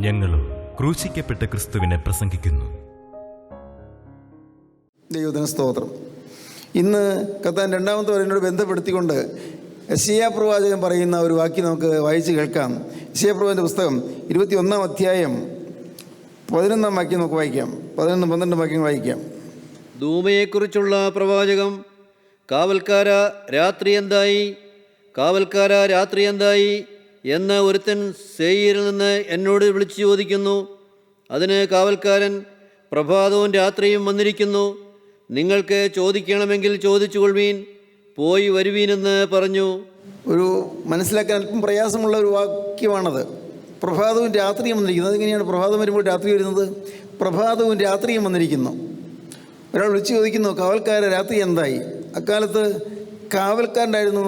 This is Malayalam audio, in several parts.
ഞങ്ങളും ക്രൂശിക്കപ്പെട്ട ക്രിസ്തുവിനെ പ്രസംഗിക്കുന്നു. ദൈവത്തിന് സ്തോത്രം. ഇന്ന് കർത്താൻ രണ്ടാമത്തെ വരവിനോട് ബന്ധപ്പെടുത്തിക്കൊണ്ട് യെശയ്യാ പ്രവാചകൻ പറയുന്ന ഒരു വാക്യം നമുക്ക് വായിച്ച് കേൾക്കാം. യെശയ്യാ പ്രവാചകൻ്റെ പുസ്തകം 21-ാം അധ്യായം 11-ാം വാക്യം നമുക്ക് വായിക്കാം. 11-12 വാക്യങ്ങൾ വായിക്കാം. ധൂമയെക്കുറിച്ചുള്ള പ്രവാചകം: കാവൽക്കാര രാത്രി എന്തായി, കാവൽക്കാര രാത്രി എന്തായി എന്ന് ഒരുത്തൻ സേയീരിൽ നിന്ന് എന്നോട് വിളിച്ചു ചോദിക്കുന്നു. അതിന് കാവൽക്കാരൻ: പ്രഭാതവും രാത്രിയും വന്നിരിക്കുന്നു, നിങ്ങൾക്ക് ചോദിക്കണമെങ്കിൽ ചോദിച്ചുകൊള്ളുവീൻ, പോയി വരുവീനെന്ന് പറഞ്ഞു. ഒരു മനസ്സിലാക്കാൻ അല്പം പ്രയാസമുള്ള ഒരു വാക്യമാണത്. പ്രഭാതവും രാത്രിയും വന്നിരിക്കുന്നു. അതെങ്ങനെയാണ് പ്രഭാതം വരുമ്പോൾ രാത്രി വരുന്നത്? പ്രഭാതവും രാത്രിയും വന്നിരിക്കുന്നു. ഒരാൾ വിളിച്ചു ചോദിക്കുന്നു, കാവൽക്കാര രാത്രി എന്തായി? അക്കാലത്ത് കാവൽക്കാരുണ്ടായിരുന്നു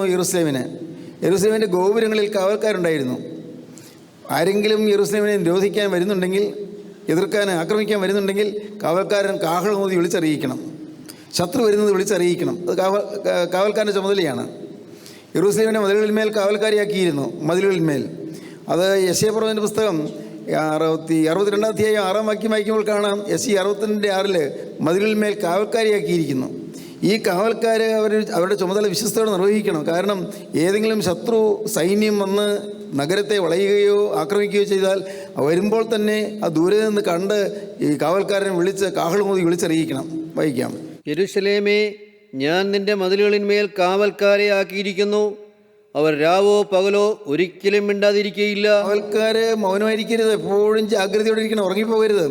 യെരൂശലേമിൻ്റെ ഗോപുരങ്ങളിൽ കാവൽക്കാരുണ്ടായിരുന്നു. ആരെങ്കിലും യെരൂശലേമിനെ നിരോധിക്കാൻ വരുന്നുണ്ടെങ്കിൽ, എതിർക്കാൻ, ആക്രമിക്കാൻ വരുന്നുണ്ടെങ്കിൽ കാവൽക്കാരൻ കാഹളം ഊതി വിളിച്ചറിയിക്കണം. ശത്രു വരുന്നത് വിളിച്ചറിയിക്കണം. അത് കാവൽക്കാരൻ്റെ ചുമതലയാണ്. യെരൂശലേമിൻ്റെ മതിലുകളിന്മേൽ കാവൽക്കാരിയാക്കിയിരുന്നു. മതിലുകളിന്മേൽ അത് യെശയ്യാ പ്രവാചകൻ്റെ പുസ്തകം 62-ാം അധ്യായം 6-ാം വാക്യം വായിക്കുമ്പോൾ കാണാം. യെശയ്യാ 62:6 മതിലുകളിന്മേൽ കാവൽക്കാരിയാക്കിയിരിക്കുന്നു. ഈ കാവൽക്കാർ അവരുടെ ചുമതല വിശ്വസ്തയോടെ നിർവഹിക്കണം. കാരണം ഏതെങ്കിലും ശത്രു സൈന്യം വന്ന് നഗരത്തെ വളയുകയോ ആക്രമിക്കുകയോ ചെയ്താൽ വരുമ്പോൾ തന്നെ ആ ദൂരെ നിന്ന് കണ്ട് ഈ കാവൽക്കാരനെ വിളിച്ച് കാഹളമൂതി വിളിച്ചറിയിക്കണം. വായിക്കാം. യെരൂശലേമേ, ഞാൻ നിന്റെ മതിലുകളിന്മേൽ കാവൽക്കാരെ ആക്കിയിരിക്കുന്നു, അവർ രാവോ പകലോ ഒരിക്കലും മിണ്ടാതിരിക്കുകയില്ല. കാവൽക്കാര് മൗനമായിരിക്കരുത്, എപ്പോഴും ജാഗ്രതയോടെ ഇരിക്കണം, ഉറങ്ങിപ്പോകരുത്.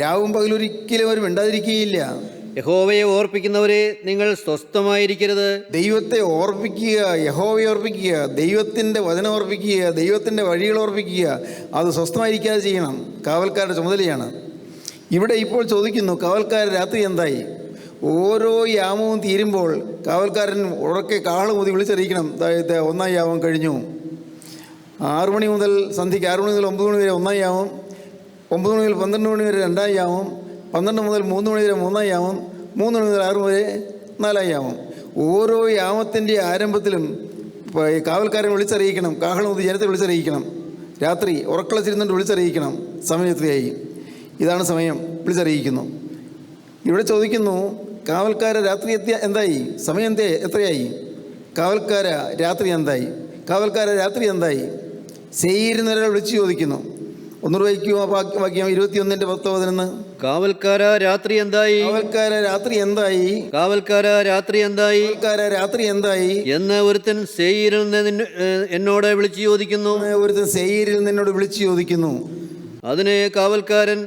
രാവും പകലൊരിക്കലും അവർ മിണ്ടാതിരിക്കുകയില്ല. യഹോവയെ ഓർപ്പിക്കുന്നവരെ, നിങ്ങൾ സ്വസ്ഥമായിരിക്കരുത്. ദൈവത്തെ ഓർപ്പിക്കുക, യഹോവയെ ഓർപ്പിക്കുക, ദൈവത്തിൻ്റെ വചനം ഓർപ്പിക്കുക, ദൈവത്തിൻ്റെ വഴികൾ ഓർപ്പിക്കുക. അത് സ്വസ്ഥമായിരിക്കാതെ ചെയ്യണം. കാവൽക്കാരുടെ ചുമതലയാണ്. ഇവിടെ ഇപ്പോൾ ചോദിക്കുന്നു, കാവൽക്കാർ രാത്രി എന്തായി? ഓരോ യാമവും തീരുമ്പോൾ കാവൽക്കാരൻ ഉറക്കെ കാഹളമൂതി വിളിച്ചറിയിക്കണം. അതായത് 1-ാം യാമം കഴിഞ്ഞു. 6 മണി മുതൽ സന്ധ്യയ്ക്ക് 6 മണി മുതൽ 9 മണി വരെ 1-ാം യാമം, 9 മണി മുതൽ 12 മണി വരെ 2-ാം യാമം, 12 മുതൽ 3 മണി വരെ 3-ാം യാമം, 3 മണി മുതൽ 6 വരെ 4-ാം യാമം. ഓരോ യാമത്തിൻ്റെ ആരംഭത്തിലും കാവൽക്കാരൻ വിളിച്ചറിയിക്കണം. കാഹളമൂതി ജനത്തെ വിളിച്ചറിയിക്കണം. രാത്രി ഉറക്കളച്ചിരുന്നുകൊണ്ട് വിളിച്ചറിയിക്കണം സമയം എത്രയായി. ഇതാണ് സമയം. വിളിച്ചറിയിക്കുന്നു. ഇവിടെ ചോദിക്കുന്നു, കാവൽക്കാര രാത്രി എന്തായി? സമയം എത്രയായി? കാവൽക്കാര രാത്രി എന്തായി? കാവൽക്കാര രാത്രി എന്തായി? സേയീരിൽ വിളിച്ചു ചോദിക്കുന്നു. ഒന്നുകൂടെ വായിക്കുമോ വാക്യം? 21-10-11. കാവൽക്കാര രാത്രി എന്തായി? കാവൽക്കാര രാത്രി എന്തായി? കാവൽക്കാര രാത്രി എന്തായി? കാവൽക്കാര രാത്രി എന്തായി എന്ന് ഒരുത്തൻ സേയീരിൽ നിന്ന് എന്നോട് വിളിച്ചു ചോദിക്കുന്നു. ഒരുത്തൻ സേയീരിൽ നിന്നോട് വിളിച്ചു ചോദിക്കുന്നു. അതിന് കാവൽക്കാരൻ: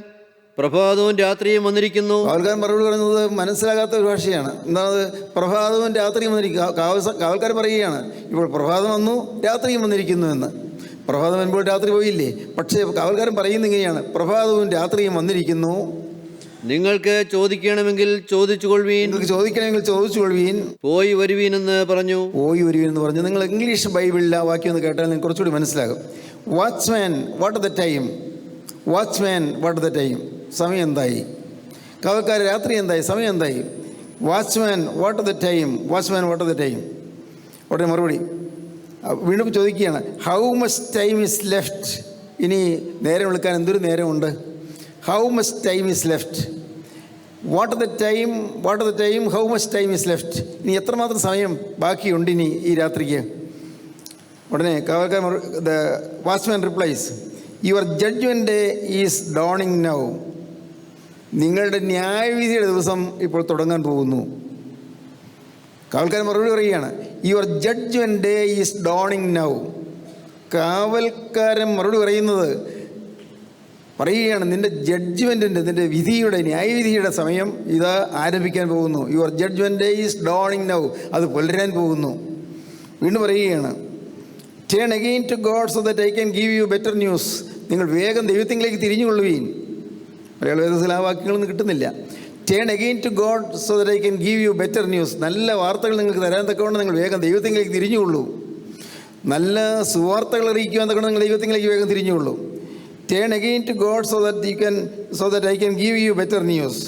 പ്രഭാതവും രാത്രിയും വന്നിരിക്കുന്നു. കാവൽക്കാരൻ മറുപടി പറയുന്നത് മനസ്സിലാകാത്ത ഒരു ഭാഷയാണ്. എന്താണ്? പ്രഭാതവും രാത്രിയും വന്നിരിക്കുന്നു. കാവൽക്കാരൻ പറയുകയാണ്, ഇപ്പോൾ പ്രഭാതം വന്നു, രാത്രിയും വന്നിരിക്കുന്നു എന്ന്. പ്രഭാതം വരുമ്പോൾ രാത്രി പോയില്ലേ? പക്ഷേ കാവൽക്കാരൻ പറയുന്നത് ഇങ്ങനെയാണ്, പ്രഭാതവും രാത്രിയും വന്നിരിക്കുന്നു, നിങ്ങൾക്ക് ചോദിക്കണമെങ്കിൽ ചോദിച്ചുകൊള്ളുവീൻ, നിങ്ങൾക്ക് ചോദിക്കണമെങ്കിൽ ചോദിച്ചുകൊള്ളുവീൻ, പോയി വരുവീനെന്ന് പറഞ്ഞു. പോയി വരുവീനെന്ന് പറഞ്ഞു. നിങ്ങൾ ഇംഗ്ലീഷ് ബൈബിളിൽ ആ വാക്യം ഒന്ന് കേട്ടാൽ നിങ്ങൾക്ക് കുറച്ചുകൂടി മനസ്സിലാകും. Watchman what the time, watchman what the time, സമയം എന്തായി? കാവൽക്കാർ രാത്രി എന്തായി? സമയം എന്തായി? Watchman what the time, watchman what the time. ഉടനെ മറുപടി വീണ്ടും ചോദിക്കുകയാണ്, how much time is left. ഇനി നേരം വിളിക്കാൻ എന്തൊരു നേരമുണ്ട്? How much time is left. What the time, what the time, how much time is left. ഇനി എത്രമാത്രം സമയം ബാക്കിയുണ്ട് ഇനി ഈ രാത്രിക്ക്? ഉടനെ കാവൽക്കാരൻ the watchman replies, your judgement day is dawning now. നിങ്ങളുടെ ന്യായവിധിയുടെ ദിവസം ഇപ്പോൾ തുടങ്ങാൻ പോകുന്നു. കാവൽക്കാരൻ മറുപടി പറയുകയാണ്, your judgement day is dawning now. കാവൽക്കാരൻ മറുപടി പറയുകയാണ്, നിൻ്റെ ജഡ്ജ്മെൻറ്റിൻ്റെ, നിൻ്റെ വിധിയുടെ, ന്യായവിധിയുടെ സമയം ഇത് ആരംഭിക്കാൻ പോകുന്നു. Your judgement day is dawning now. അത് പുലരാൻ പോകുന്നു. വീണ്ടും പറയുകയാണ്, turn again to God so that I can give you better news. നിങ്ങൾ വേഗം ദൈവത്തിലേക്ക് തിരിഞ്ഞുകൊള്ളുവീൻ. മലയാള വേദത്തിൽ ആ വാക്യങ്ങളൊന്നും കിട്ടുന്നില്ല. Turn again to God so that I can give you better news. നല്ല വാർത്തകൾ നിങ്ങൾക്ക് തരാൻ തക്കവണ്ണം നിങ്ങൾ വേഗം ദൈവത്തിലേക്ക് തിരിഞ്ഞുകൊള്ളൂ. നല്ല സുവാർത്തകൾ അറിയിക്കുവാൻ തക്കവണ്ണം നിങ്ങൾ ദൈവത്തിലേക്ക് വേഗം തിരിഞ്ഞുകൊള്ളൂ. Turn again to God so that I can give you better news.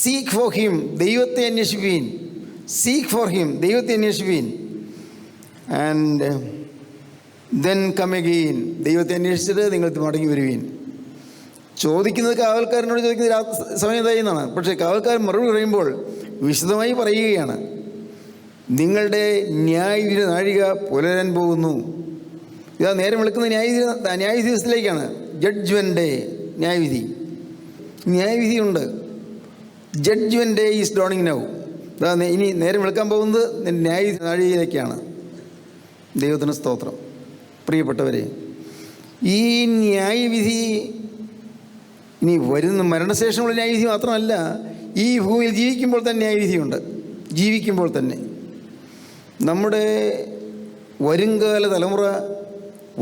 Seek for him, ദൈവത്തെ അന്വേഷിപ്പീൻ. സീക്ക് ഫോർ ഹിം, ദൈവത്തെ അന്വേഷിപ്പീൻ. And then come again. ദൈവത്തെ അന്വേഷിച്ചിട്ട് നിങ്ങൾ മടങ്ങി വരുവീൻ. ചോദിക്കുന്നത് കാവൽക്കാരനോട് ചോദിക്കുന്നത് സമയം എന്നാണ്. പക്ഷേ കാവൽക്കാരൻ മറുപടി പറയുമ്പോൾ വിശദമായി പറയുകയാണ്, നിങ്ങളുടെ ന്യായവിധി നാഴിക പുലരാൻ പോകുന്നു. ഇതാ നേരം വെളുക്കുന്ന ന്യായവിധി ദിവസത്തിലേക്കാണ്. ജഡ്ജ്മെൻ്റ് ഡേ, ന്യായവിധിയുണ്ട്. Judgement day is dawning now. ഇതാ ഇനി നേരം വെളുക്കാൻ പോകുന്നത് ന്യായവിധി നാഴികയിലേക്കാണ്. ദൈവത്തിന് സ്തോത്രം. പ്രിയപ്പെട്ടവരെ, ഈ ന്യായവിധി ഇനി വരുന്ന മരണശേഷമുള്ള ന്യായവിധി മാത്രമല്ല, ഈ ഭൂമിയിൽ ജീവിക്കുമ്പോൾ തന്നെ ന്യായവിധിയുണ്ട്. ജീവിക്കുമ്പോൾ തന്നെ നമ്മുടെ വരുംകാല തലമുറ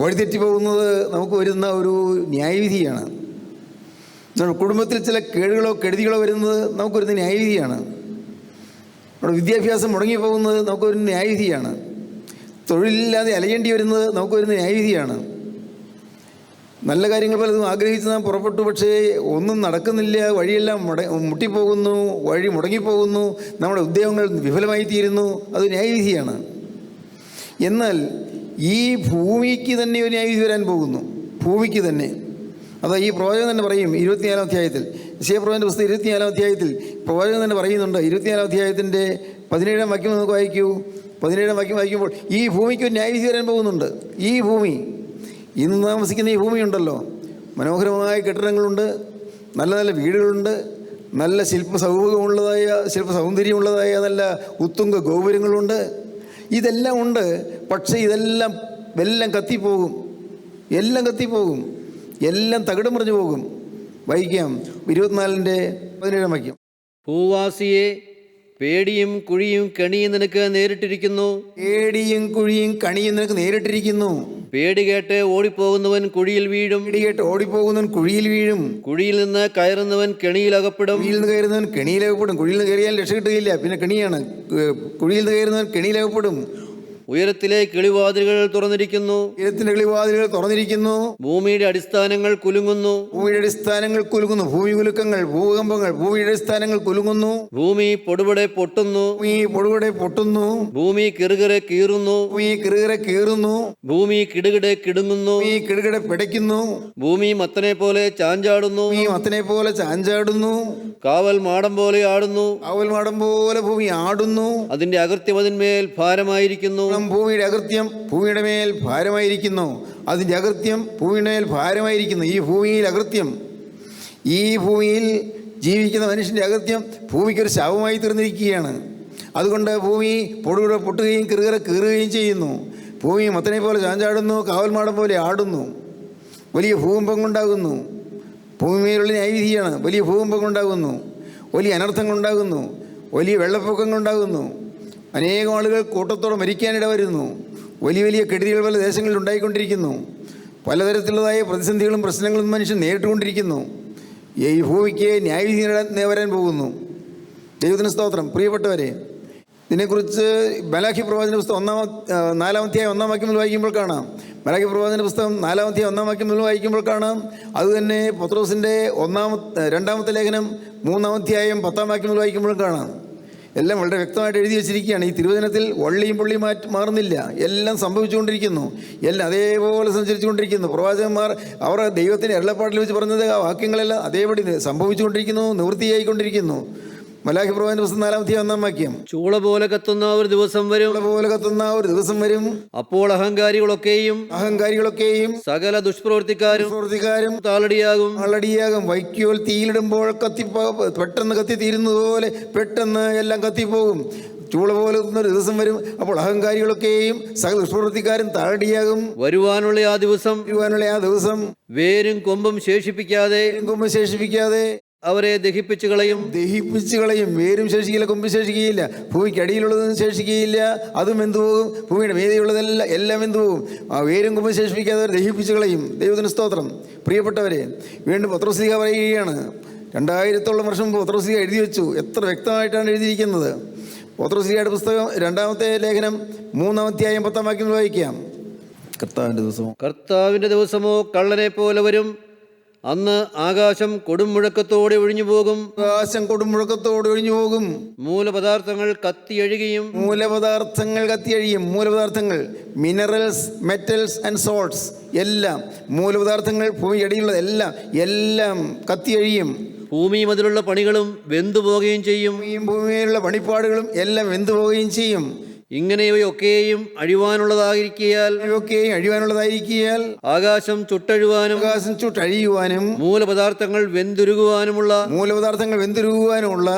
വഴിതെറ്റി പോകുന്നത് നമുക്ക് വരുന്ന ഒരു ന്യായവിധിയാണ്. നമ്മുടെ കുടുംബത്തിൽ ചില കേടുകളോ കെടുതികളോ വരുന്നത് നമുക്ക് വരുന്ന ന്യായവിധിയാണ്. നമ്മുടെ വിദ്യാഭ്യാസം മുടങ്ങിപ്പോകുന്നത് നമുക്ക് വരുന്ന ന്യായവിധിയാണ്. തൊഴിലില്ലാതെ അലയേണ്ടി വരുന്നത് നമുക്ക് വരുന്ന ന്യായവിധിയാണ്. നല്ല കാര്യങ്ങൾ പലതും ആഗ്രഹിച്ച് നാം പുറപ്പെട്ടു, പക്ഷേ ഒന്നും നടക്കുന്നില്ല. വഴിയെല്ലാം മുട്ടിപ്പോകുന്നു, വഴി മുടങ്ങിപ്പോകുന്നു, നമ്മുടെ ഉദ്യോഗങ്ങൾ വിഫലമായി തീരുന്നു. അത് ന്യായവിധിയാണ്. എന്നാൽ ഈ ഭൂമിക്ക് തന്നെ ഒരു ന്യായവിധി വരാൻ പോകുന്നു. ഭൂമിക്ക് തന്നെ. അതാ ഈ പ്രവാചകൻ തന്നെ പറയും 24-ാം അധ്യായത്തിൽ, യെശയ്യാപ്രവചനത്തിന്റെ പുസ്തകം 24-ാം അധ്യായത്തിൽ പ്രവാചകൻ തന്നെ പറയുന്നുണ്ട്. 24-ാം അധ്യായത്തിൻ്റെ 17-ാം വാക്യം നമുക്ക് വായിക്കൂ. 17-ാം വാക്യം വായിക്കുമ്പോൾ ഈ ഭൂമിക്ക് ഒരു ന്യായവിധി വരാൻ പോകുന്നുണ്ട്. ഈ ഭൂമി, ഇന്ന് താമസിക്കുന്ന ഈ ഭൂമിയുണ്ടല്ലോ, മനോഹരമായ കെട്ടിടങ്ങളുണ്ട്, നല്ല നല്ല വീടുകളുണ്ട്, നല്ല ശില്പ സൗന്ദര്യമുള്ളതായ നല്ല ഉത്തുംഗ ഗോപുരങ്ങളുണ്ട്. ഇതെല്ലാം ഉണ്ട്. പക്ഷേ എല്ലാം കത്തിപ്പോകും. എല്ലാം തകിടം മറിഞ്ഞു പോകും. വായിക്കാം 24-ന്റെ 17-ാം വാക്യം. ഭൂവാസിയെ, പേടിയും കുഴിയും കെണിയും നിനക്ക് നേരിട്ടിരിക്കുന്നു. പേടിയും കുഴിയും കണിയും നിനക്ക് നേരിട്ടിരിക്കുന്നു. പേടി കേട്ട് ഓടിപ്പോകുന്നവൻ കുഴിയിൽ വീഴും. കുഴിയിൽ വീഴും. കുഴിയിൽ നിന്ന് കയറുന്നവൻ കെണിയിലകപ്പെടും. കുഴിയിൽ നിന്ന് കയറിയാൽ രക്ഷ കിട്ടുകയില്ല, പിന്നെ കെണിയാണ്. കുഴിയിൽ നിന്ന് കയറുന്നവൻ കെണിയിലകപ്പെടും. ഉയരത്തിലെ കിളിവാതിലുകൾ തുറന്നിരിക്കുന്നു. ഭൂമിയുടെ അടിസ്ഥാനങ്ങൾ കുലുങ്ങുന്നു. ഭൂമി കുലുക്കങ്ങൾ, ഭൂകമ്പങ്ങൾ, ഭൂമിയുടെ അടിസ്ഥാനങ്ങൾ കുലുങ്ങുന്നു. ഭൂമി പൊടുപടെ പൊട്ടുന്നു. ഭൂമി കിറുകിറെ കീറുന്നു. ഭൂമി കിടുകിടെ കിടുങ്ങുന്നു. പിടയ്ക്കുന്നു. ഭൂമി മത്തനെ പോലെ ചാഞ്ചാടുന്നു. കാവൽ മാടം പോലെ ആടുന്നു. ഭൂമി ആടുന്നു. അതിന്റെ അകൃത്യം അതിന്മേൽ ഭാരമായിരിക്കുന്നു. ഭൂമിയുടെ അകൃത്യം ഭൂമിയുടെ മേൽ ഭാരമായിരിക്കുന്നു. അതിൻ്റെ അകൃത്യം ഭൂമിയുടെ മേൽ ഭാരമായിരിക്കുന്നു. ഈ ഭൂമിയിൽ അകൃത്യം, ഈ ഭൂമിയിൽ ജീവിക്കുന്ന മനുഷ്യൻ്റെ അകൃത്യം ഭൂമിക്കൊരു ശാപമായി തീർന്നിരിക്കുകയാണ്. അതുകൊണ്ട് ഭൂമി പൊടുകൂടെ പൊട്ടുകയും കീറുകയും ചെയ്യുന്നു. ഭൂമി മത്തനെ പോലെ ചാഞ്ചാടുന്നു, കാവൽമാടം പോലെ ആടുന്നു. വലിയ ഭൂകമ്പം ഉണ്ടാകുന്നു. ഭൂമിയിലുള്ള ന്യായവിധിയാണ്. വലിയ ഭൂകമ്പം ഉണ്ടാകുന്നു, വലിയ അനർത്ഥങ്ങൾ ഉണ്ടാകുന്നു, വലിയ വെള്ളപ്പൊക്കങ്ങൾ ഉണ്ടാകുന്നു. അനേകം ആളുകൾ കൂട്ടത്തോടെ മരിക്കാനിട വരുന്നു. വലിയ കെടുതികൾ പല ദേശങ്ങളിൽ ഉണ്ടായിക്കൊണ്ടിരിക്കുന്നു. പലതരത്തിലുള്ളതായ പ്രതിസന്ധികളും പ്രശ്നങ്ങളും മനുഷ്യൻ നേരിട്ടുകൊണ്ടിരിക്കുന്നു. ഈ ഭൂമിക്ക് ന്യായവിധി വരാൻ പോകുന്നു. ദൈവത്തിന് സ്തോത്രം. പ്രിയപ്പെട്ടവരെ, ഇതിനെക്കുറിച്ച് മലാഖി പ്രവാചകന്റെ പുസ്തകം 4-ാം അധ്യായം 1-ാം വാക്യം മുതൽ വായിക്കുമ്പോൾ കാണാം. മലാഖി പ്രവാചകന്റെ പുസ്തകം 4-ാം അധ്യായം 1-ാം വാക്യം മുതൽ വായിക്കുമ്പോൾ കാണാം. അതുതന്നെ പത്രോസിൻ്റെ 2-ാമത്തെ ലേഖനം 3-ാം അധ്യായം 10-ാം വാക്യം മുതൽ വായിക്കുമ്പോഴും കാണാം. എല്ലാം വളരെ വ്യക്തമായിട്ട് എഴുതി വച്ചിരിക്കുകയാണ്. ഈ തിരുവചനത്തിൽ വള്ളിയും പുള്ളിയും മാറുന്നില്ല. എല്ലാം സംഭവിച്ചുകൊണ്ടിരിക്കുന്നു. എല്ലാം അതേപോലെ സഞ്ചരിച്ചുകൊണ്ടിരിക്കുന്നു. പ്രവാചകന്മാർ അവർ ദൈവത്തിൻ്റെ അരുളപ്പാടിൽ വെച്ച് പറഞ്ഞത് ആ വാക്യങ്ങളെല്ലാം അതേപടി സംഭവിച്ചുകൊണ്ടിരിക്കുന്നു, നിവൃത്തിയായിക്കൊണ്ടിരിക്കുന്നു. മലാഖി പ്രവാചകന്റെ പുസ്തകം 4-ാം അധ്യായം 1-ാം വാക്യം. ചൂള പോലെ കത്തുന്ന ഒരു ദിവസം വരും. അപ്പോൾ അഹങ്കാരികളൊക്കെയും സകല ദുഷ്പ്രവൃത്തിക്കാരും താളടിയാകും. വൈക്കോൽ തീയിലിടുമ്പോൾ പെട്ടെന്ന് കത്തി തീരുന്നത് പോലെ പെട്ടെന്ന് എല്ലാം കത്തിപ്പോകും. ചൂള പോലെ ഒരു ദിവസം വരും. അപ്പോൾ അഹങ്കാരികളൊക്കെയും സകല ദുഷ്പ്രവൃത്തിക്കാരും താളടിയാകും. വരുവാനുള്ള ആ ദിവസം വേരും കൊമ്പും ശേഷിപ്പിക്കാതെ അവരെ ദഹിപ്പിച്ചു കളയും. വേരും ശേഷിക്കില്ല, കൊമ്പ് ശേഷിക്കുകയില്ല, ഭൂമിക്ക് അടിയിലുള്ളതൊന്നും ശേഷിക്കുകയില്ല. അതും എന്തുപോകും? ഭൂമിയുടെ മീതെയുള്ളതെല്ലാം എല്ലാം എന്തുപോകും? ആ വേരും കൊമ്പും ശേഷിപ്പിക്കാതെ അവരെ ദഹിപ്പിച്ചു കളയും. ദൈവത്തിന് സ്തോത്രം. പ്രിയപ്പെട്ടവരെ, വീണ്ടും പത്രോസ് പറയുകയാണ്. 2000-ഓളം വർഷം മുമ്പ് പത്രോസ് എഴുതി വെച്ചു. എത്ര വ്യക്തമായിട്ടാണ് എഴുതിയിരിക്കുന്നത്. പത്രോസ് പുസ്തകം 2-ാമത്തെ ലേഖനം 3-ാം അധ്യായം 10-ാം വാക്യം വായിക്കാം. കർത്താവിൻ്റെ ദിവസമോ കള്ളനെ പോലെ വരും. അന്ന് ആകാശം കൊടുംമുഴക്കത്തോടെ ഒഴിഞ്ഞുപോകും. ആകാശം കൊടുമുഴക്കത്തോടെ ഒഴിഞ്ഞു പോകും. മൂലപദാർത്ഥങ്ങൾ കത്തിയഴുകയും മൂലപദാർത്ഥങ്ങൾ കത്തിയഴിയും. മൂലപദാർത്ഥങ്ങൾ മിനറൽസ്, മെറ്റൽസ് ആൻഡ് സോൾട്ട്സ് എല്ലാം, മൂലപദാർത്ഥങ്ങൾ ഭൂമിയടിയിലുള്ള എല്ലാം കത്തിയഴിയും. ഭൂമിയും അതിലുള്ള പണികളും വെന്തുപോകുകയും ചെയ്യും. ഈ ഭൂമിയിലുള്ള പണിപ്പാടുകളും എല്ലാം വെന്തുപോവുകയും ചെയ്യും. ഇങ്ങനെ ഇവയൊക്കെയും അഴിവാനുള്ളതായിരിക്കയാൽ ഇവയൊക്കെയും അഴിവാനുള്ളതായിരിക്കിയാൽ ആകാശം ചുട്ടഴുവാനും ആകാശം ചുട്ടഴിയുവാനും മൂലപദാർത്ഥങ്ങൾ വെന്തുരുകുവാനുമുള്ള മൂലപദാർത്ഥങ്ങൾ വെന്തുരുകുവാനുമുള്ള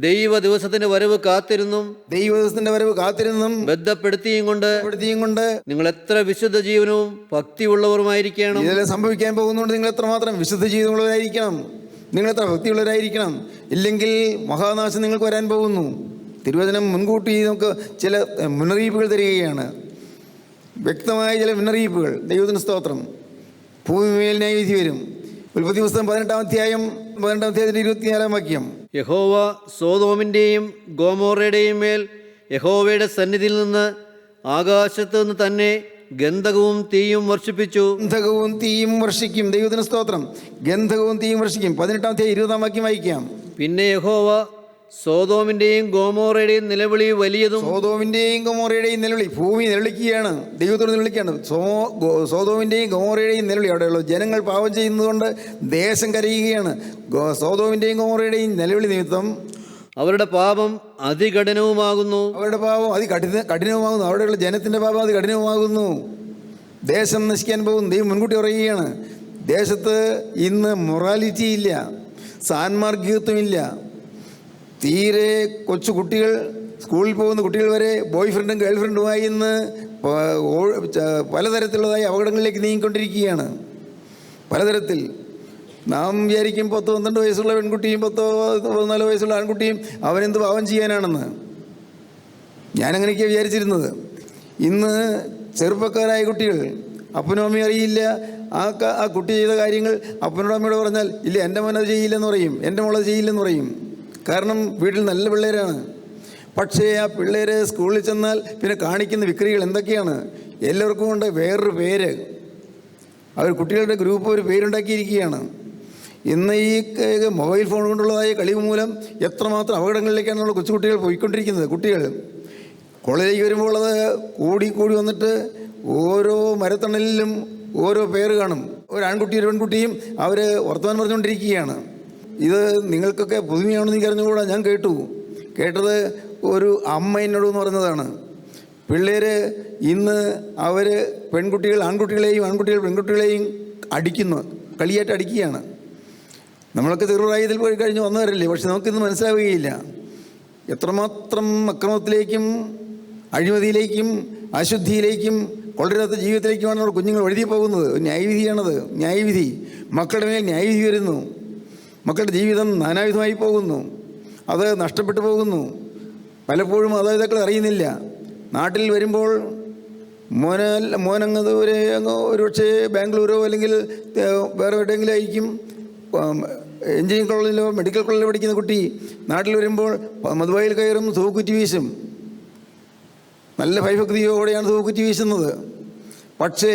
ദൈവ ദിവസത്തിന്റെ വരവ് കാത്തിരുന്നും ദൈവദിവസത്തിന്റെ വരവ് കാത്തിരുന്നും ബന്ധപ്പെടുത്തിയും കൊണ്ട് നിങ്ങൾ എത്ര വിശുദ്ധ ജീവനവും ഭക്തിയുള്ളവരുമായിരിക്കണം. ഇതെല്ലാം സംഭവിക്കാൻ പോകുന്നതുകൊണ്ട് നിങ്ങൾ എത്രമാത്രം വിശുദ്ധ ജീവിതമുള്ളവരായിരിക്കണം, നിങ്ങൾ എത്ര ഭക്തിയുള്ളവരായിരിക്കണം. ഇല്ലെങ്കിൽ മഹാനാശം നിങ്ങൾക്ക് വരാൻ പോകുന്നു. തിരുവചനം മുൻകൂട്ടി നമുക്ക് ചില മുന്നറിയിപ്പുകൾ തരികയാണ്, വ്യക്തമായ ചില മുന്നറിയിപ്പുകൾ. ദൈവത്തിന് സ്തോത്രം. ഭൂമിമേൽ ന്യായവിധി വരും. ഉൽപ്പത്തി പുസ്തകം 18-ാം അധ്യായത്തിന്റെ 24-ാം വാക്യം. യഹോവ സോദോമിന്റെയും ഗോമോറയുടെയും മേൽ യഹോവയുടെ സന്നിധിയിൽ നിന്ന് ആകാശത്ത് നിന്ന് തന്നെ ഗന്ധകവും തീയും വർഷിപ്പിച്ചു. ഗന്ധകവും തീയും വർഷിക്കും. ദൈവത്തിന് സ്തോത്രം. ഗന്ധകവും തീയും വർഷിക്കും. 18-ാം അധ്യായം 20-ാം വാക്യം വായിക്കാം. പിന്നെ യഹോവ സോദോമിന്റെയും ഗോമോറയുടെയും നിലവിളി വലിയതും. സോദോമിന്റെയും ഗൊമോറയുടെയും നിലവിളി, ഭൂമി നിലവിളിക്കുകയാണ്, ദൈവത്തോട് നിലവിളിക്കുകയാണ്. സോദോമിന്റെയും ഗൊമോറയുടെയും നിലവിളി, അവിടെയുള്ള ജനങ്ങൾ പാപം ചെയ്യുന്നതുകൊണ്ട് ദേശം കരയുകയാണ്. സോദോമിന്റെയും ഗൊമോറയുടെയും നിലവിളി നിമിത്തം അവരുടെ പാപം അതികഠിനവുമാകുന്നു. അവരുടെ പാപം കഠിനവുമാകുന്നു. അവിടെയുള്ള ജനത്തിന്റെ പാപം അതികഠിനവുമാകുന്നു. ദേശം നശിക്കാൻ പോകുന്നു. ദൈവം മുൻകൂട്ടി പറയുകയാണ്. ദേശത്ത് ഇന്ന് മൊറാലിറ്റി ഇല്ല, സാൻമാർഗികത്വമില്ല. തീരെ കൊച്ചു കുട്ടികൾ, സ്കൂളിൽ പോകുന്ന കുട്ടികൾ വരെ ബോയ് ഫ്രണ്ടും ഗേൾ ഫ്രണ്ടുമായി ഇന്ന് പലതരത്തിലുള്ളതായ അപകടങ്ങളിലേക്ക് നീങ്ങിക്കൊണ്ടിരിക്കുകയാണ്. പലതരത്തിൽ നാം വിചാരിക്കും 10-12 വയസ്സുള്ള പെൺകുട്ടിയും 10-14 വയസ്സുള്ള ആൺകുട്ടിയും അവനെന്ത് പാവം ചെയ്യാനാണെന്ന്. ഞാനങ്ങനെയൊക്കെയാണ് വിചാരിച്ചിരുന്നത്. ഇന്ന് ചെറുപ്പക്കാരായ കുട്ടികൾ, അപ്പനും അമ്മയും അറിയില്ല. ആ കുട്ടി ചെയ്ത കാര്യങ്ങൾ അപ്പനോട് അമ്മയോട് പറഞ്ഞാൽ ഇല്ല, എൻ്റെ മോനത് ചെയ്യില്ലെന്ന് പറയും, എൻ്റെ മോളത് ചെയ്യില്ലെന്ന് പറയും. കാരണം വീട്ടിൽ നല്ല പിള്ളേരാണ്. പക്ഷേ ആ പിള്ളേർ സ്കൂളിൽ ചെന്നാൽ പിന്നെ കാണിക്കുന്ന വിക്രികൾ എന്തൊക്കെയാണ്? എല്ലാവർക്കും കൊണ്ട് വേറൊരു പേര്, അവർ കുട്ടികളുടെ ഗ്രൂപ്പ് ഒരു പേരുണ്ടാക്കിയിരിക്കുകയാണ്. ഇന്ന് ഈ മൊബൈൽ ഫോൺ കൊണ്ടുള്ളതായ കളി മൂലം എത്രമാത്രം അപകടങ്ങളിലേക്കാണ് നമ്മൾ കൊച്ചുകുട്ടികൾ പോയിക്കൊണ്ടിരിക്കുന്നത്. കുട്ടികൾ കോളേജിലേക്ക് വരുമ്പോൾ അത് കൂടി വന്നിട്ട് ഓരോ മരത്തണലിലും ഓരോ പേര് കാണും. ഒരു ആൺകുട്ടിയും ഒരു പെൺകുട്ടിയും അവർ വർത്തമാനം പറഞ്ഞുകൊണ്ടിരിക്കുകയാണ്. ഇത് നിങ്ങൾക്കൊക്കെ പുതുമയാണെന്ന് എനിക്ക് അറിഞ്ഞുകൂടാ. ഞാൻ കേട്ടത് ഒരു അമ്മ എന്നോടെന്ന് പറഞ്ഞതാണ്. പിള്ളേർ ഇന്ന് അവർ പെൺകുട്ടികൾ ആൺകുട്ടികളെയും ആൺകുട്ടികൾ പെൺകുട്ടികളെയും അടിക്കുന്നു, കളിയായിട്ട് അടിക്കുകയാണ്. നമ്മളൊക്കെ ചെറുപ്രായത്തിൽ പോയി കഴിഞ്ഞ് വന്നവരല്ലേ. പക്ഷെ നമുക്കിന്ന് മനസ്സിലാവുകയില്ല എത്രമാത്രം അക്രമത്തിലേക്കും അഴിമതിയിലേക്കും അശുദ്ധിയിലേക്കും കൊള്ളരുതാത്ത ജീവിതത്തിലേക്കുമാണ് നമ്മുടെ കുഞ്ഞുങ്ങൾ വഴുതി പോകുന്നത്. ന്യായവിധിയാണത്, ന്യായവിധി. മക്കളുടെ മേൽ ന്യായവിധി വരുന്നു. മക്കളുടെ ജീവിതം നാനാവിധമായി പോകുന്നു, അത് നഷ്ടപ്പെട്ടു പോകുന്നു. പലപ്പോഴും മാതാപിതാക്കൾ അറിയുന്നില്ല. നാട്ടിൽ വരുമ്പോൾ മോനങ്ങ് ഒരു പക്ഷേ ബാംഗ്ലൂരോ അല്ലെങ്കിൽ വേറെ എവിടെയെങ്കിലും ആയിരിക്കും, എഞ്ചിനീയറിംഗ് കോളേജിലോ മെഡിക്കൽ കോളേജിലോ പഠിക്കുന്ന കുട്ടി നാട്ടിൽ വരുമ്പോൾ മധുവായിൽ കയറും, തൂക്കുറ്റി വീശും. നല്ല ഭയഭക്തിയോടെയാണ് തൂക്കുറ്റി വീശുന്നത്. പക്ഷേ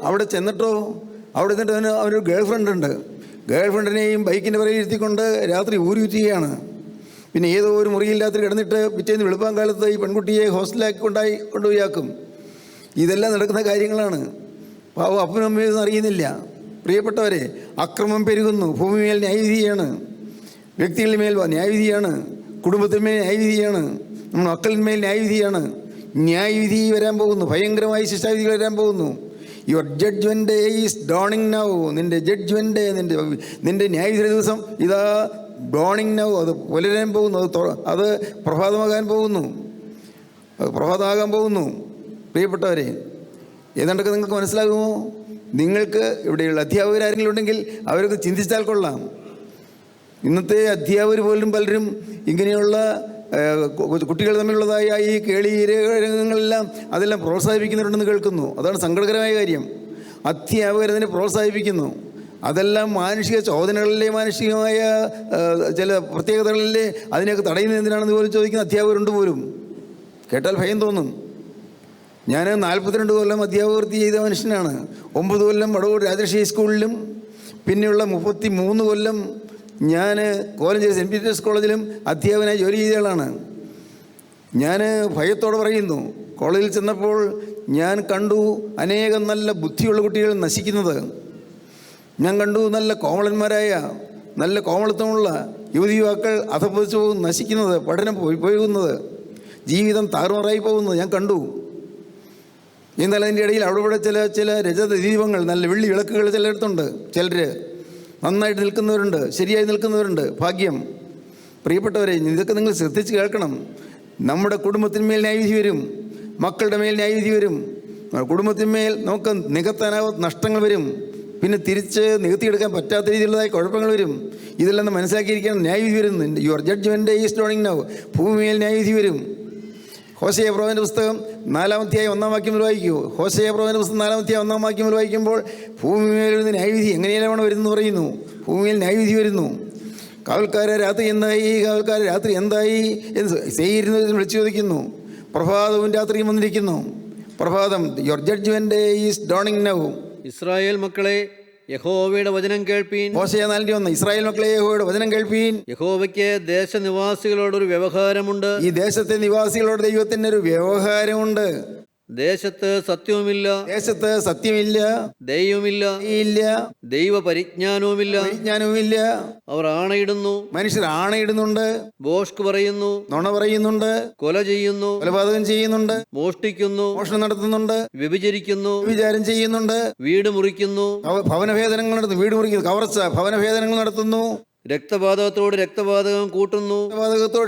അവിടെ ചെന്നിട്ടോ, അവിടെ ചെന്നിട്ട് അവനൊരു ഗേൾ ഫ്രണ്ട് ഉണ്ട്. ഗേൾ ഫ്രണ്ടിനെയും ബൈക്കിൻ്റെ പുറകിൽ ഇരുത്തിക്കൊണ്ട് രാത്രി ഊരിയുറ്റുകയാണ്. പിന്നെ ഏതോ ഒരു മുറിയിൽ രാത്രി കിടന്നിട്ട് പിറ്റേന്ന് വെളുപ്പാൻ കാലത്ത് ഈ പെൺകുട്ടിയെ ഹോസ്റ്റലിലാക്കി കൊണ്ടുപോയാക്കും. ഇതെല്ലാം നടക്കുന്ന കാര്യങ്ങളാണ്. പാവം അപ്പനും അമ്മയൊന്നും അറിയുന്നില്ല. പ്രിയപ്പെട്ടവരെ, അക്രമം പെരുകുന്നു. ഭൂമിമേൽ ന്യായവിധിയാണ്, വ്യക്തികളുടെ മേൽ ന്യായവിധിയാണ്, കുടുംബത്തിന്മേൽ ന്യായവിധിയാണ്, നമ്മുടെ മക്കളിന്മേൽ ന്യായവിധിയാണ്. ന്യായവിധി വരാൻ പോകുന്നു, ഭയങ്കരമായ ശിക്ഷാവിധികൾ വരാൻ പോകുന്നു. Your judgement is dawning now. നിൻ്റെ ജഡ്ജ്മെൻ്റ്, നിൻ്റെ ന്യായവിധി ദിവസം ഇതാ ഡോണിങ് നൗ. അത് പുലരാൻ പോകുന്നു, അത് പ്രഭാതമാകാൻ പോകുന്നു, അത് പ്രഭാതമാകാൻ പോകുന്നു. പ്രിയപ്പെട്ടവരെ, ഏതാണ്ടൊക്കെ നിങ്ങൾക്ക് മനസ്സിലാകുമോ? നിങ്ങൾക്ക് ഇവിടെയുള്ള അധ്യാപകരാരെങ്കിലും ഉണ്ടെങ്കിൽ അവരൊക്കെ ചിന്തിച്ചാൽ കൊള്ളാം. ഇന്നത്തെ അധ്യാപകർ പോലും പലരും ഇങ്ങനെയുള്ള കുട്ടികൾ തമ്മിലുള്ളതായ ഈ കേളി രംഗങ്ങളെല്ലാം അതെല്ലാം പ്രോത്സാഹിപ്പിക്കുന്നുണ്ടെന്ന് കേൾക്കുന്നു. അതാണ് സങ്കടകരമായ കാര്യം. അധ്യാപകരതിനെ പ്രോത്സാഹിപ്പിക്കുന്നു. അതെല്ലാം മാനുഷിക ചോദനകളിലെ, മാനുഷികമായ ചില പ്രത്യേകതകളിലെ അതിനെയൊക്കെ തടയുന്നത് എന്തിനാണെന്ന് പോലും ചോദിക്കുന്ന അധ്യാപകരുണ്ട് പോലും. കേട്ടാൽ ഭയം തോന്നും. ഞാൻ 42 കൊല്ലം അധ്യാപകവൃത്തി ചെയ്ത മനുഷ്യനാണ്. 9 കൊല്ലം വടവൂർ രാജശ്രീ സ്കൂളിലും പിന്നെയുള്ള 33 കൊല്ലം ഞാൻ കോലഞ്ചേരി സെൻറ്റ് പീറ്റേഴ്സ് കോളേജിലും അധ്യാപകനായി ജോലി ചെയ്തയാളാണ്. ഞാൻ ഭയത്തോടെ പറയുന്നു, കോളേജിൽ ചെന്നപ്പോൾ ഞാൻ കണ്ടു അനേകം നല്ല ബുദ്ധിയുള്ള കുട്ടികൾ നശിക്കുന്നത്. ഞാൻ കണ്ടു നല്ല കോമളന്മാരായ നല്ല കോമളത്വമുള്ള യുവതി യുവാക്കൾ അധപ്പതിച്ചു പോകുന്നു, നശിക്കുന്നത്, പഠനം പോകുന്നത്, ജീവിതം താറുമാറായി പോകുന്നത് ഞാൻ കണ്ടു. എന്നാൽ അതിൻ്റെ ഇടയിൽ അവിടെ ഇവിടെ ചില രജത ദീപങ്ങൾ, നല്ല വെള്ളി വിളക്കുകൾ ചിലയിടത്തുണ്ട്. ചിലർ നന്നായിട്ട് നിൽക്കുന്നവരുണ്ട്, ശരിയായി നിൽക്കുന്നവരുണ്ട്. ഭാഗ്യം. പ്രിയപ്പെട്ടവരെ, ഇതൊക്കെ നിങ്ങൾ ശ്രദ്ധിച്ച് കേൾക്കണം. നമ്മുടെ കുടുംബത്തിന്മേൽ ന്യായവിധി വരും, മക്കളുടെ മേൽ ന്യായവിധി വരും, കുടുംബത്തിന്മേൽ നമുക്ക് നികത്താനാവാത്ത നഷ്ടങ്ങൾ വരും, പിന്നെ തിരിച്ച് നികത്തിയെടുക്കാൻ പറ്റാത്ത രീതിയിലുള്ളതായ കുഴപ്പങ്ങൾ വരും. ഇതെല്ലാം മനസ്സിലാക്കിയിരിക്കണം. ന്യായവിധി വരുന്നു. Your judgement is dawning now. ഭൂമിയിൽ ന്യായവിധി വരും. ഹോശേയ പ്രവചന പുസ്തകം 4-ാം അധ്യായം 1-ാം വാക്യം വായിക്കൂ. ഹോശേയ പ്രവചന പുസ്തകം 4-ാം അധ്യായം 1-ാം വാക്യം വായിക്കുമ്പോൾ ഭൂമിയിൽ വരുന്ന ന്യായവിധി എങ്ങനെയാണ് വരുന്നു പറയുന്നു. ഭൂമിയിൽ ന്യായവിധി വരുന്നു. കാവൽക്കാരെ രാത്രി എന്തായി, കാവൽക്കാരെ രാത്രി എന്തായി എന്ന് സെയീരിൽ വിളിച്ചു ചോദിക്കുന്നു. പ്രഭാതവും രാത്രിയും വന്നിരിക്കുന്നു. പ്രഭാതം, your judgement is dawning now. Israel മക്കളെ, യഹോവയുടെ വചനം കേൾപ്പീൻ. ഹോശേയ 4:1. ഇസ്രായേൽ മക്കളെ, യഹോവയുടെ വചനം കേൾപ്പീൻ. യഹോവയ്ക്ക് ദേശനിവാസികളോടൊരു വ്യവഹാരമുണ്ട്. ഈ ദേശത്തെ നിവാസികളോട് ദൈവത്തിന് ഒരു വ്യവഹാരമുണ്ട്. ദേശത്ത് സത്യവുമില്ല, ദേശത്ത് സത്യമില്ല, ദൈവമില്ല, ദൈവ പരിജ്ഞാനവുമില്ല. അവർ ആണയിടുന്നു, മനുഷ്യർ ആണയിടുന്നുണ്ട്, ഭോഷ്ക് പറയുന്നു, നുണ പറയുന്നുണ്ട്, കൊല ചെയ്യുന്നു, കൊലപാതകം ചെയ്യുന്നുണ്ട്, മോഷ്ടിക്കുന്നു, മോഷണം നടത്തുന്നുണ്ട്, വ്യഭിചരിക്കുന്നു, വിചാരം ചെയ്യുന്നുണ്ട്, വീട് മുറിക്കുന്നു, ഭവനഭേദനങ്ങൾ നടത്തുന്നു, വീട് മുറിക്കുന്നു, കവർച്ച, ഭവനഭേദനങ്ങൾ നടത്തുന്നു, രക്തപാതകത്തോട് രക്തപാതകം കൂട്ടുന്നു,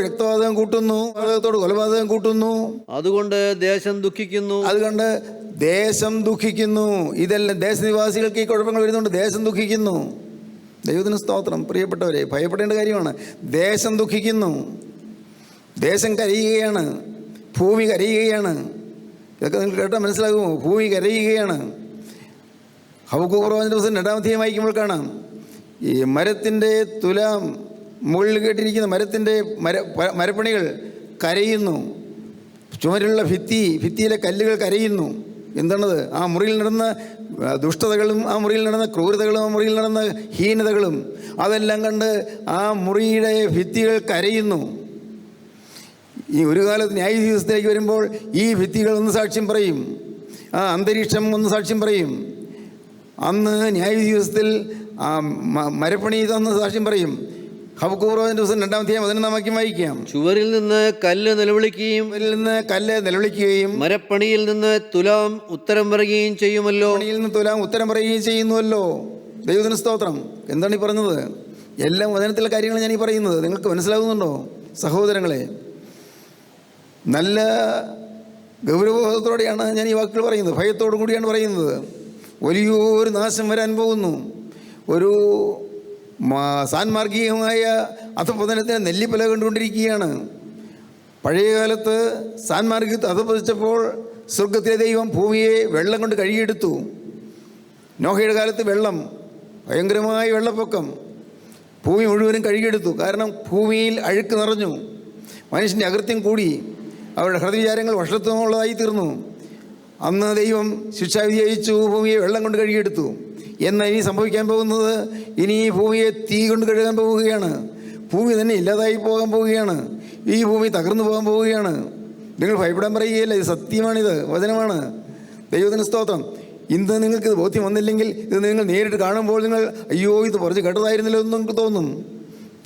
രക്തപാതകം കൂട്ടുന്നു, പാതകത്തോട് കൊലപാതകം കൂട്ടുന്നു. അതുകൊണ്ട് ദേശം ദുഃഖിക്കുന്നു. അതുകൊണ്ട് ദേശം ദുഃഖിക്കുന്നു. ഇതെല്ലാം ദേശനിവാസികൾക്ക് ഈ കുഴപ്പങ്ങൾ വരുന്നുണ്ട്. ദേശം ദുഃഖിക്കുന്നു. ദൈവത്തിന് സ്തോത്രം. പ്രിയപ്പെട്ടവരെ, ഭയപ്പെടേണ്ട കാര്യമാണ്. ദേശം ദുഃഖിക്കുന്നു. ദേശം കരയുകയാണ്, ഭൂമി കരയുകയാണ്. ഇതൊക്കെ നിങ്ങൾ കേട്ടാൽ മനസ്സിലാകുമോ? ഭൂമി കരയുകയാണ്. ഹബക്കൂക്ക് പ്രവചന പുസ്തകം 2-ാം അധ്യായം വായിക്കുമ്പോൾ കാണാം, ഈ മരത്തിൻ്റെ തുലാം, മുകളിൽ കേട്ടിരിക്കുന്ന മരത്തിൻ്റെ മരപ്പണികൾ കരയുന്നു. ചുമരിലുള്ള ഭിത്തിയിലെ കല്ലുകൾ കരയുന്നു. എന്താണത്? ആ മുറിയിൽ നടന്ന ദുഷ്ടതകളും, ആ മുറിയിൽ നടന്ന ക്രൂരതകളും, ആ മുറിയിൽ നടന്ന ഹീനതകളും അതെല്ലാം കണ്ട് ആ മുറിയുടെ ഭിത്തികൾ കരയുന്നു. ഈ ഒരു കാലത്ത് ന്യായവിധി ദിവസത്തിലേക്ക് വരുമ്പോൾ ഈ ഭിത്തികൾ ഒന്ന് സാക്ഷ്യം പറയും, ആ അന്തരീക്ഷം ഒന്ന് സാക്ഷ്യം പറയും. അന്ന് ന്യായവിധി ദിവസത്തിൽ ആ മരപ്പണി ഇതൊന്ന് സാക്ഷ്യം പറയും. ഹബക്കൂക്ക് പ്രവചന പുസ്തകം 2-ാം അധ്യായം 11-ാം വാക്യം വായിക്കാം. ചുവരിൽ നിന്ന് കല്ല് നിലവിളിക്കുകയും മരപ്പണിയിൽ നിന്ന് തുലാം ഉത്തരം പറയുകയും ചെയ്യുമല്ലോ. പണിയിൽ നിന്ന് തുലാം ഉത്തരം പറയുകയും ചെയ്യുന്നുവല്ലോ. ദൈവത്തിന് സ്തോത്രം. എന്താണ് ഈ പറഞ്ഞത്? എല്ലാം വചനത്തിലെ കാര്യങ്ങൾ ഞാൻ ഈ പറയുന്നത്. നിങ്ങൾക്ക് മനസ്സിലാകുന്നുണ്ടോ സഹോദരങ്ങളെ? നല്ല ഗൗരവബോധത്തോടെയാണ് ഞാൻ ഈ വാക്കുകൾ പറയുന്നത്, ഭയത്തോടു കൂടിയാണ് പറയുന്നത്. വലിയൊരു നാശം വരാൻ പോകുന്നു. ഒരു സാൻമാർഗികമായ അധപതനത്തിന് നെല്ലിപ്പല കണ്ടുകൊണ്ടിരിക്കുകയാണ്. പഴയകാലത്ത് സാൻമാർഗികത്ത് അധപതിച്ചപ്പോൾ സ്വർഗത്തിലെ ദൈവം ഭൂമിയെ വെള്ളം കൊണ്ട് കഴുകിയെടുത്തു. നോഹയുടെ കാലത്ത് വെള്ളം, ഭയങ്കരമായ വെള്ളപ്പൊക്കം, ഭൂമി മുഴുവനും കഴുകിയെടുത്തു. കാരണം ഭൂമിയിൽ അഴുക്ക് നിറഞ്ഞു, മനുഷ്യൻ്റെ അകൃത്യം കൂടി, അവരുടെ ഹൃദയവിചാരങ്ങൾ വഷളത്വമുള്ളതായി തീർന്നു. അന്ന് ദൈവം ശിക്ഷാവിധി അയച്ചു, ഭൂമിയെ വെള്ളം കൊണ്ട് കഴുകിയെടുത്തു. എന്നാൽ ഇനി സംഭവിക്കാൻ പോകുന്നത്, ഇനി ഈ ഭൂമിയെ തീ കൊണ്ട് കഴുകാൻ പോവുകയാണ്. ഭൂമി തന്നെ ഇല്ലാതായി പോകാൻ പോവുകയാണ്. ഈ ഭൂമി തകർന്നു പോകാൻ പോവുകയാണ്. നിങ്ങൾ ഭയപ്പെടാൻ പറയുകയല്ല, ഇത് സത്യമാണിത്, വചനമാണ്. ദൈവത്തിന് സ്തോത്രം. ഇന്ന് നിങ്ങൾക്ക് ഇത് ബോധ്യം വന്നില്ലെങ്കിൽ, ഇത് നിങ്ങൾ നേരിട്ട് കാണുമ്പോൾ നിങ്ങൾ അയ്യോ ഇത് കുറച്ച് കേട്ടതായിരുന്നല്ലോ എന്ന് നിങ്ങൾക്ക് തോന്നും.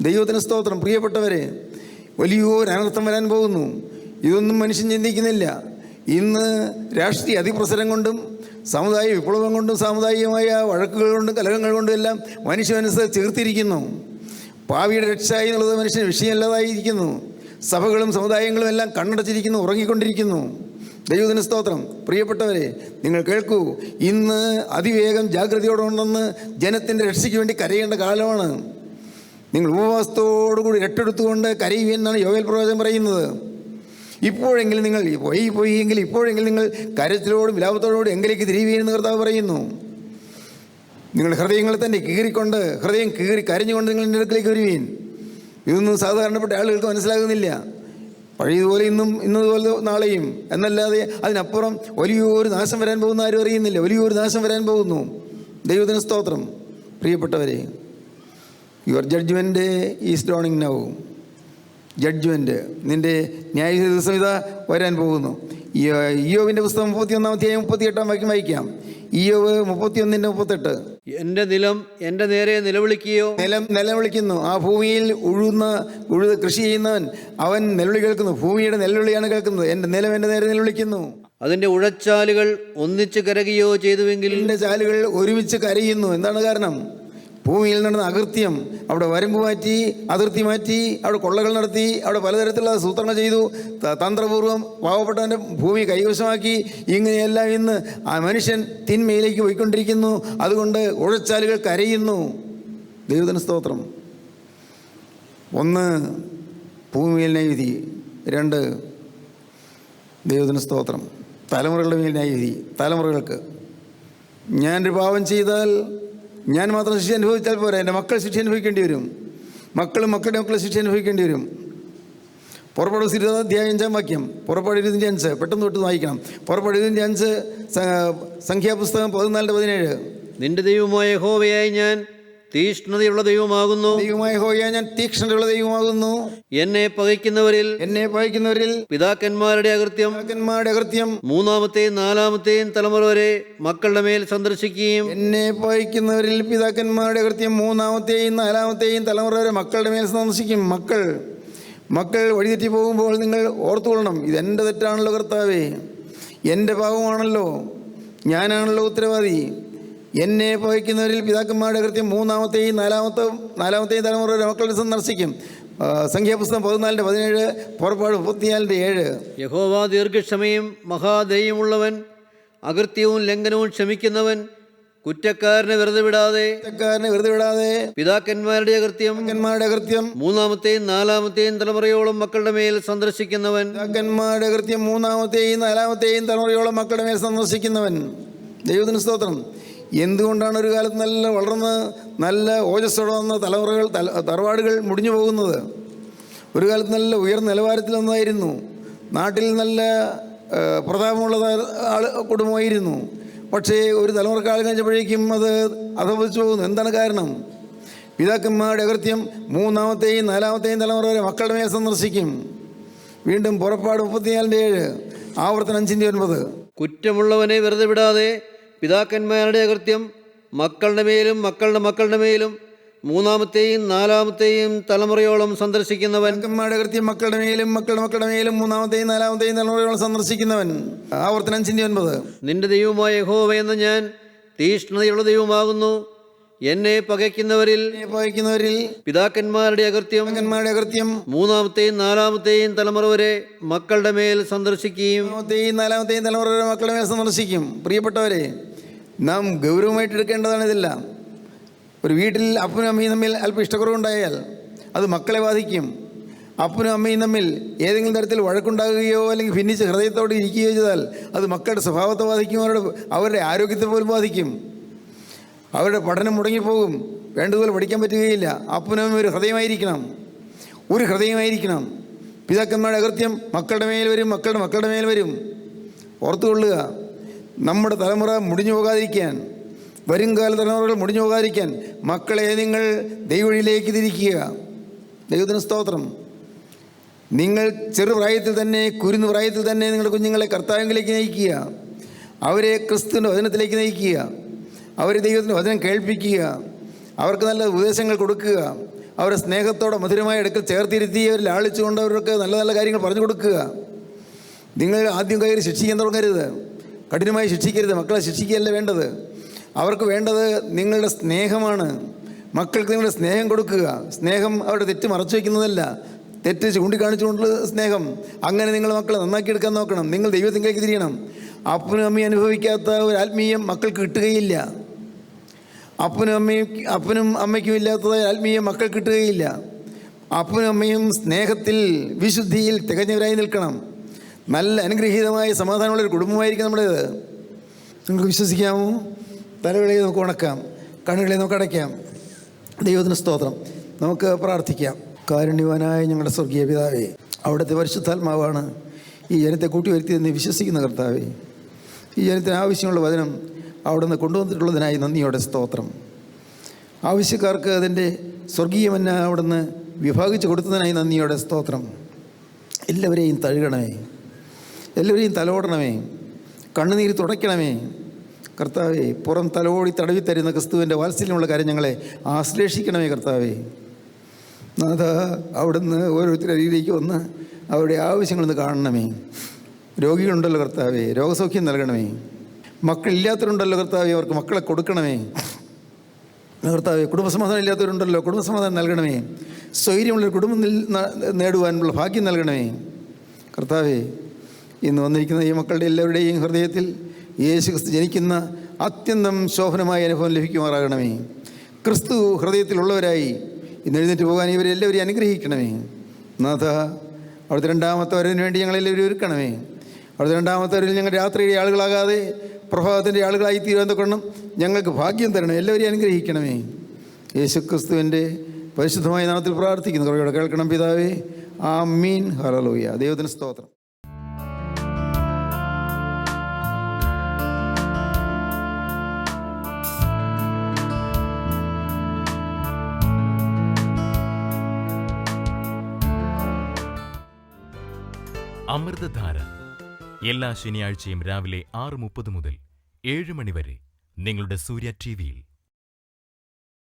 ദൈവത്തിന് സ്തോത്രം. പ്രിയപ്പെട്ടവരെ, വലിയൊരു അനർത്ഥം വരാൻ പോകുന്നു. ഇതൊന്നും മനുഷ്യൻ ചിന്തിക്കുന്നില്ല. ഇന്ന് രാഷ്ട്രീയ അതിപ്രസരം കൊണ്ടും സാമുദായിക വിപ്ലവം കൊണ്ടും സാമുദായികമായ വഴക്കുകൾ കൊണ്ടും കലഹങ്ങൾ കൊണ്ടും എല്ലാം മനുഷ്യ മനസ്സ് ചേർത്തിരിക്കുന്നു. ഭാവിയുടെ രക്ഷ എന്നുള്ളത് മനുഷ്യന് വിഷയമല്ലാതായിരിക്കുന്നു. സഭകളും സമുദായങ്ങളും എല്ലാം കണ്ണടച്ചിരിക്കുന്നു, ഉറങ്ങിക്കൊണ്ടിരിക്കുന്നു. ദൈവത്തിന് സ്തോത്രം. പ്രിയപ്പെട്ടവരെ, നിങ്ങൾ കേൾക്കൂ. ഇന്ന് അതിവേഗം ജാഗ്രതയോടുണ്ടെന്ന് ജനത്തിൻ്റെ രക്ഷയ്ക്ക് വേണ്ടി കരയേണ്ട കാലമാണ്. നിങ്ങൾ ഉപവാസത്തോടുകൂടി രട്ടെടുത്തുകൊണ്ട് കരയുമെന്നാണ് യോവേൽ പ്രവചനം പറയുന്നത്. ഇപ്പോഴെങ്കിലും നിങ്ങൾ പോയെങ്കിൽ ഇപ്പോഴെങ്കിലും നിങ്ങൾ കരച്ചിലോടും വിലാപത്തോടുകൂടി എങ്കിലേക്ക് തിരിയുകയെന്ന് കർത്താവ് പറയുന്നു. നിങ്ങളുടെ ഹൃദയങ്ങളെ തന്നെ കീറിക്കൊണ്ട്, ഹൃദയം കീറി കരഞ്ഞുകൊണ്ട് നിങ്ങൾ എൻ്റെ അടുക്കിലേക്ക് വരുവീൻ. ഇതൊന്നും സാധാരണപ്പെട്ട ആളുകൾക്ക് മനസ്സിലാകുന്നില്ല. പഴയതുപോലെ ഇന്നതുപോലെ നാളെയും എന്നല്ലാതെ അതിനപ്പുറം വലിയൊരു നാശം വരാൻ പോകുന്ന ആരും അറിയുന്നില്ല. വലിയൊരു നാശം വരാൻ പോകുന്നു. ദൈവത്തിന് സ്തോത്രം. പ്രിയപ്പെട്ടവരെ, your judgement is dawning now. Judgement, നിൻ്റെ ന്യായ ദിവസം ഇതാ വരാൻ പോകുന്നു. ഇയ്യോബിൻ്റെ പുസ്തകം 31 38 വാക്യം വായിക്കാം. ഇയ്യോബ് 31:38. എൻ്റെ നിലം എൻ്റെ നേരെ നിലവിളിക്കുകയോ? നിലവിളിക്കുന്നു. ആ ഭൂമിയിൽ ഉഴുത് കൃഷി ചെയ്യുന്നവൻ അവൻ നിലവിളി കേൾക്കുന്നു. ഭൂമിയുടെ നിലവിളിയാണ് കേൾക്കുന്നത്. എൻ്റെ നിലം എൻ്റെ നേരെ നിലവിളിക്കുന്നു. അതിൻ്റെ ഉഴച്ചാലുകൾ ഒന്നിച്ച് കരകുകയോ ചെയ്തുവെങ്കിൽ? എൻ്റെ ചാലുകൾ ഒരുമിച്ച് കരയുന്നു. എന്താണ് കാരണം? ഭൂമിയിൽ നടന്ന അകൃത്യം, അവിടെ വരമ്പ് മാറ്റി, അതിർത്തി മാറ്റി, അവിടെ കൊള്ളകൾ നടത്തി, അവിടെ പലതരത്തിലുള്ള സൂത്രങ്ങൾ ചെയ്തു, തന്ത്രപൂർവ്വം പാവപ്പെട്ടവൻ്റെ ഭൂമി കൈവശമാക്കി. ഇങ്ങനെയെല്ലാം ഇന്ന് ആ മനുഷ്യൻ തിന്മയിലേക്ക് പോയിക്കൊണ്ടിരിക്കുന്നു. അതുകൊണ്ട് ഉഴച്ചാലുകൾ കരയുന്നു. ദൈവത്തിന് സ്തോത്രം. 1 ഭൂമിയിൽ ന്യായവിധി, 2 ദൈവത്തിന് സ്തോത്രം തലമുറകളുടെ മേൽ ന്യായവിധി. തലമുറകൾക്ക് ഞാനൊരു പാപം ചെയ്താൽ ഞാൻ മാത്രം ശിക്ഷ അനുഭവിച്ചാൽ പോരാ, എൻ്റെ മക്കൾ ശിക്ഷ അനുഭവിക്കേണ്ടി വരും. മക്കളും മക്കളുടെ മക്കൾ ശിക്ഷ അനുഭവിക്കേണ്ടി വരും. പുറപ്പാട് 20 വാക്യം, പുറപ്പാട് 25 പെട്ടെന്ന് തൊട്ട് വായിക്കണം. പുറപ്പാട് 25, സംഖ്യാപുസ്തകം 14-17. നിന്റെ ദൈവമായ യഹോവയായി ഞാൻ തീക്ഷ്ണതയുള്ള ദൈവമാകുന്നു. ദൈവമായ യഹോവയായി ഞാൻ തീക്ഷ്ണതയുള്ള ദൈവമാകുന്നു. എന്നെ പകയ്ക്കുന്നവരിൽ പിതാക്കന്മാരുടെ അകൃത്യം 3-ാമത്തെയും 4-ാമത്തെയും തലമുറ വരെ മക്കളുടെ മേൽ സന്ദർശിക്കുകയും. എന്നെ പകയ്ക്കുന്നവരിൽ പിതാക്കന്മാരുടെ അകൃത്യം 3-ാമത്തെയും 4-ാമത്തെയും തലമുറ വരെ മക്കളുടെ മേൽ സന്ദർശിക്കും. മക്കൾ വഴിതെറ്റി പോകുമ്പോൾ നിങ്ങൾ ഓർത്തുകൊള്ളണം, ഇതെൻ്റെ തെറ്റാണല്ലോ കർത്താവേ, എൻ്റെ പാപമാണല്ലോ, ഞാനാണല്ലോ ഉത്തരവാദി. എന്നെ പകയ്ക്കുന്നവരിൽ പിതാക്കന്മാരുടെ കൃത്യം 3-ാമത്തെയും 4-ാമത്തെയും തലമുറ വരെ മക്കളുടെ സന്ദർശിക്കും. സംഖ്യാപുസ്തകം 14:17, പുറപ്പാട് 34:7. യഹോവ ദീർഘക്ഷമയും മഹാദയമുള്ളവൻ, അകൃത്യവും ലംഘനവും ക്ഷമിക്കുന്നവൻ, കുറ്റക്കാരനെ വെറുതെ വിടാതെ പിതാക്കന്മാരുടെ അകൃത്യം 3-ാമത്തെയും 4-ാമത്തെയും തലമുറയോളം മക്കളുടെ മേൽ സന്ദർശിക്കുന്നവൻ. പിതാക്കന്മാരുടെ കൃത്യം 3-ാമത്തെയും 4-ാമത്തെയും തലമുറയോളം മക്കളുടെ മേൽ സന്ദർശിക്കുന്നവൻ. ദൈവത്തിന് സ്തോത്രം. എന്തുകൊണ്ടാണ് ഒരു കാലത്ത് വളർന്ന് നല്ല ഓജസ്സോടെ വന്ന തറവാടുകൾ മുടിഞ്ഞു പോകുന്നത്? ഒരു കാലത്ത് നല്ല ഉയർന്ന നിലവാരത്തിൽ ഒന്നായിരുന്നു, നാട്ടിൽ നല്ല പ്രതാപമുള്ള കുടുംബമായിരുന്നു. പക്ഷേ ഒരു തലമുറക്കാലം കഴിഞ്ഞപ്പോഴേക്കും അത് അധപതിച്ചു പോകുന്നു. എന്താണ് കാരണം? പിതാക്കന്മാരുടെ അകൃത്യം 3-ാമത്തെയും 4-ാമത്തെയും തലമുറ വരെ മക്കളുടെ മേൽ സന്ദർശിക്കും. വീണ്ടും പുറപ്പാട് 34:7, ആവർത്തനം 5:9. കുറ്റമുള്ളവനെ വെറുതെ വിടാതെ പിതാക്കന്മാരുടെ അകൃത്യം മക്കളുടെ മേലും മക്കളുടെ മക്കളുടെ മേലും 3-ാമത്തെയും 4-ാമത്തെയും തലമുറയോളം സന്ദർശിക്കുന്നവൻ. പിതാക്കന്മാരുടെ കൃത്യം മക്കളുടെ മേലും മക്കളുടെ മക്കളുടെ മേലും 3-ാമത്തെയും 4-ാമത്തെയും തലമുറയോളം സന്ദർശിക്കുന്നവൻ. ആവർത്തനം 5:9. നിന്റെ ദൈവമായ യഹോവ എന്ന ഞാൻ തീക്ഷ്ണതയുള്ള ദൈവമാകുന്നു. എന്നെ പകയ്ക്കുന്നവരിൽ പിതാക്കന്മാരുടെ അകൃത്യം 3-ാമത്തെയും 4-ാമത്തെയും തലമുറ വരെ മക്കളുടെ മേൽ സന്ദർശിക്കുകയും. 4-ാമത്തെയും തലമുറ വരെ മക്കളുടെ മേൽ സന്ദർശിക്കും. പ്രിയപ്പെട്ടവരെ, നാം ഗൗരവമായിട്ട് എടുക്കേണ്ടതാണ് ഇതെല്ലാം. ഒരു വീട്ടിൽ അപ്പനും അമ്മയും തമ്മിൽ അല്പം ഇഷ്ടക്കുറവുണ്ടായാൽ അത് മക്കളെ ബാധിക്കും. അപ്പനും അമ്മയും തമ്മിൽ ഏതെങ്കിലും തരത്തിൽ വഴക്കുണ്ടാകുകയോ അല്ലെങ്കിൽ ഭിന്നിച്ച് ഹൃദയത്തോടെ ഇരിക്കുകയോ ചെയ്താൽ അത് മക്കളുടെ സ്വഭാവത്തെ ബാധിക്കും, അവരുടെ ആരോഗ്യത്തെ പോലും ബാധിക്കും. അവരുടെ പഠനം മുടങ്ങിപ്പോകും, വേണ്ടതുപോലെ പഠിക്കാൻ പറ്റുകയില്ല. അപ്പനും അമ്മയും ഒരു ഹൃദയമായിരിക്കണം. പിതാക്കന്മാരുടെ അകൃത്യം മക്കളുടെ മേൽ വരും, മക്കളുടെ മക്കളുടെ മേൽ വരും. ഓർത്തുകൊള്ളുക, നമ്മുടെ തലമുറ മുടിഞ്ഞു പോകാതിരിക്കാൻ, വരുംകാല തലമുറകൾ മുടിഞ്ഞു പോകാതിരിക്കാൻ മക്കളെ നിങ്ങൾ ദൈവവഴിയിലേക്ക് തിരിക്കുക. ദൈവത്തിന് സ്തോത്രം. നിങ്ങൾ ചെറുപ്രായത്തിൽ തന്നെ, കുരുന്നു പ്രായത്തിൽ തന്നെ നിങ്ങളുടെ കുഞ്ഞുങ്ങളെ കർത്താവിലേക്ക് നയിക്കുക. അവരെ ക്രിസ്തുവിൻ്റെ വചനത്തിലേക്ക് നയിക്കുക. അവരെ ദൈവത്തിൻ്റെ വചനം കേൾപ്പിക്കുക. അവർക്ക് നല്ല ഉപദേശങ്ങൾ കൊടുക്കുക. അവരെ സ്നേഹത്തോടെ മധുരമായ അടുക്കൽ ചേർത്തിരുത്തി അവരിൽ ലാളിച്ചുകൊണ്ട് അവർക്ക് നല്ല നല്ല കാര്യങ്ങൾ പറഞ്ഞു കൊടുക്കുക. നിങ്ങൾ ആദ്യം കയറി ശിക്ഷിക്കാൻ തുടങ്ങരുത്, കഠിനമായി ശിക്ഷിക്കരുത്. മക്കളെ ശിക്ഷിക്കുകയല്ല വേണ്ടത്. അവർക്ക് വേണ്ടത് നിങ്ങളുടെ സ്നേഹമാണ്. മക്കൾക്ക് നിങ്ങളുടെ സ്നേഹം കൊടുക്കുക. സ്നേഹം അവരുടെ തെറ്റ് മറച്ചു വയ്ക്കുന്നതല്ല, തെറ്റ് ചൂണ്ടിക്കാണിച്ചുകൊണ്ടുള്ള സ്നേഹം. അങ്ങനെ നിങ്ങൾ മക്കളെ നന്നാക്കിയെടുക്കാൻ നോക്കണം. നിങ്ങൾ ദൈവത്തിലേക്ക് തിരിയണം. അപ്പനും അമ്മയും അനുഭവിക്കാത്ത ഒരു ആത്മീയം മക്കൾക്ക് കിട്ടുകയില്ല. അപ്പനും അമ്മയ്ക്കും ഇല്ലാത്തതായ ആത്മീയം മക്കൾ കിട്ടുകയില്ല. അപ്പനും അമ്മയും സ്നേഹത്തിൽ വിശുദ്ധിയിൽ തികഞ്ഞവരായി നിൽക്കണം. നല്ല അനുഗ്രഹീതമായ സമാധാനമുള്ളൊരു കുടുംബമായിരിക്കും നമ്മുടേത്. നിങ്ങൾക്ക് വിശ്വസിക്കാമോ? തലകളെ നമുക്ക് ഉണക്കാം, കണ്ണുകളെ നമുക്ക് അടയ്ക്കാം. ദൈവത്തിന് സ്തോത്രം. നമുക്ക് പ്രാർത്ഥിക്കാം. കാരുണ്യവാനായ ഞങ്ങളുടെ സ്വർഗീയ പിതാവേ, അവിടുത്തെ പരിശുദ്ധാത്മാവാണ് ഈ ജനത്തെ കൂട്ടിവരുത്തിയെന്ന് വിശ്വസിക്കുന്ന കർത്താവേ, ഈ ജനത്തിന് ആവശ്യമുള്ള വചനം അവിടുന്ന് കൊണ്ടുവന്നിട്ടുള്ളതിനായി നന്ദിയോടെ സ്തോത്രം. ആവശ്യക്കാർക്ക് അതിൻ്റെ സ്വർഗീയമന്ന അവിടുന്ന് വിഭാഗിച്ച് കൊടുത്തതിനായി നന്ദിയോടെ സ്തോത്രം. എല്ലാവരെയും തഴുകണമേ, എല്ലാവരെയും തലോടണമേ, കണ്ണുനീര് തുടയ്ക്കണമേ കർത്താവേ. പുറം തലോടി തടവി തരുന്ന ക്രിസ്തുവിൻ്റെ വാത്സല്യമുള്ള കാര്യം ഞങ്ങളെ ആശ്ലേഷിക്കണമേ കർത്താവേ. നാഥ, അവിടുന്ന് ഓരോരുത്തരിലേക്ക് വന്ന് അവരുടെ ആവശ്യങ്ങളൊന്ന് കാണണമേ. രോഗികളുണ്ടല്ലോ കർത്താവേ, രോഗസൗഖ്യം നൽകണമേ. മക്കളില്ലാത്തവരുണ്ടല്ലോ കർത്താവേ, അവർക്ക് മക്കളെ കൊടുക്കണമേ കർത്താവേ. കുടുംബസമാധാനം ഇല്ലാത്തവരുണ്ടല്ലോ, കുടുംബസമാധാനം നൽകണമേ. സ്വൈര്യമുള്ളൊരു കുടുംബം നേടുവാനുള്ള ഭാഗ്യം നൽകണമേ കർത്താവേ. ഇന്ന് വന്നിരിക്കുന്ന ഈ മക്കളുടെ എല്ലാവരുടെയും ഹൃദയത്തിൽ യേശു ക്രിസ്തു ജനിക്കുന്ന അത്യന്തം ശോഭനമായ അനുഭവം ലഭിക്കുമാറാകണമേ. ക്രിസ്തു ഹൃദയത്തിലുള്ളവരായി ഇന്ന് എഴുന്നേറ്റ് പോകാൻ ഇവരെല്ലാവരെയും അനുഗ്രഹിക്കണമേ നാഥ. അവിടുത്തെ രണ്ടാമത്തെ വരവിന് വേണ്ടി ഞങ്ങളെല്ലാവരും ഒരുക്കണമേ. അവിടുത്തെ രണ്ടാമത്തെ വരവിൽ ഞങ്ങൾ രാത്രിയുടെ ആളുകളാകാതെ പ്രഭാതത്തിൻ്റെ ആളുകളായി തീരുവാൻ കൊണ്ടും ഞങ്ങൾക്ക് ഭാഗ്യം തരണം. എല്ലാവരെയും അനുഗ്രഹിക്കണമേ. യേശു ക്രിസ്തുവിൻ്റെ പരിശുദ്ധമായ നാമത്തിൽ പ്രാർത്ഥിക്കുന്നു. കുറേയോടെ കേൾക്കണം പിതാവേ. ആമീൻ. ഹല്ലേലൂയ. ദൈവത്തിന് സ്തോത്രം. അമൃതധാര എല്ലാ ശനിയാഴ്ചയും രാവിലെ 6:30 മുതൽ 7 മണി വരെ നിങ്ങളുടെ സൂര്യ TV-യിൽ.